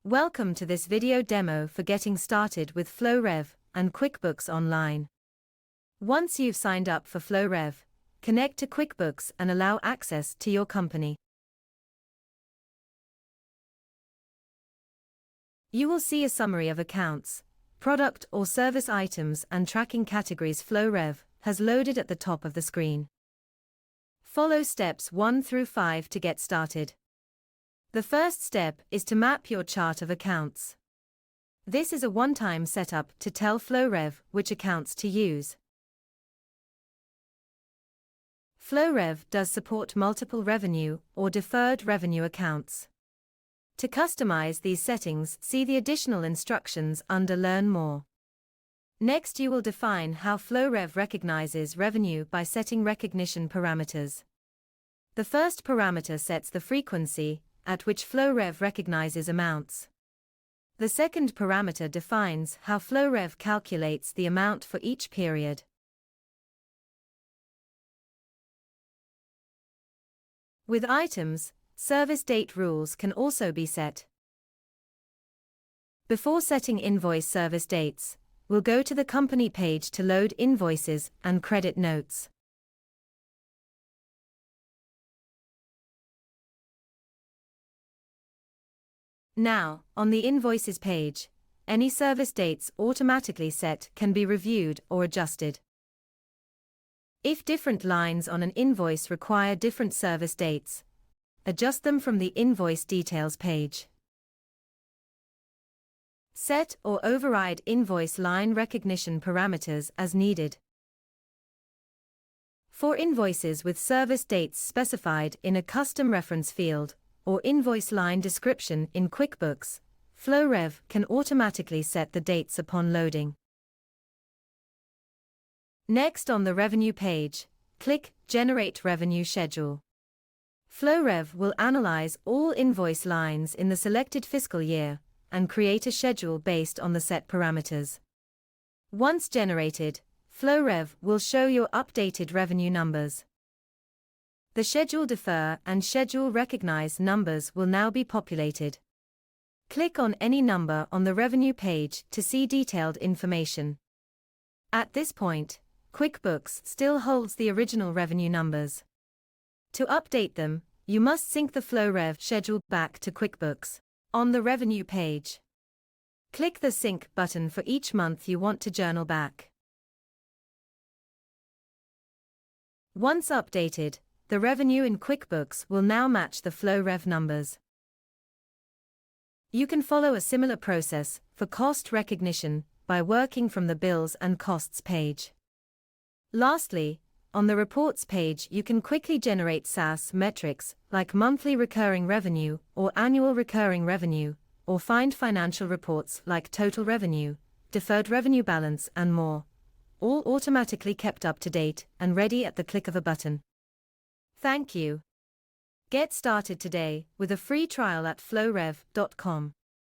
Welcome to this video demo for getting started with Flowrev and QuickBooks Online. Once you've signed up for Flowrev, connect to QuickBooks and allow access to your company. You will see a summary of accounts, product or service items and tracking categories Flowrev has loaded at the top of the screen. Follow steps 1 through 5 to get started. The first step is to map your chart of accounts. This is a one-time setup to tell Flowrev which accounts to use. Flowrev does support multiple revenue or deferred revenue accounts. To customize these settings, see the additional instructions under Learn More. Next, you will define how Flowrev recognizes revenue by setting recognition parameters. The first parameter sets the frequency at which Flowrev recognizes amounts. The second parameter defines how Flowrev calculates the amount for each period. With items, service date rules can also be set. Before setting invoice service dates, we'll go to the company page to load invoices and credit notes. Now, on the Invoices page, any service dates automatically set can be reviewed or adjusted. If different lines on an invoice require different service dates, adjust them from the Invoice Details page. Set or override invoice line recognition parameters as needed. For invoices with service dates specified in a custom reference field, or invoice line description in QuickBooks, Flowrev can automatically set the dates upon loading. Next, on the Revenue page, click Generate Revenue Schedule. Flowrev will analyze all invoice lines in the selected fiscal year and create a schedule based on the set parameters. Once generated, Flowrev will show your updated revenue numbers. The Schedule Defer and Schedule Recognize numbers will now be populated. Click on any number on the Revenue page to see detailed information. At this point, QuickBooks still holds the original revenue numbers. To update them, you must sync the Flowrev schedule back to QuickBooks. On the Revenue page, click the Sync button for each month you want to journal back. Once updated, the revenue in QuickBooks will now match the Flowrev numbers. You can follow a similar process for cost recognition by working from the Bills and Costs page. Lastly, on the Reports page you can quickly generate SaaS metrics like monthly recurring revenue or annual recurring revenue, or find financial reports like total revenue, deferred revenue balance and more, all automatically kept up to date and ready at the click of a button. Thank you. Get started today with a free trial at flowrev.com.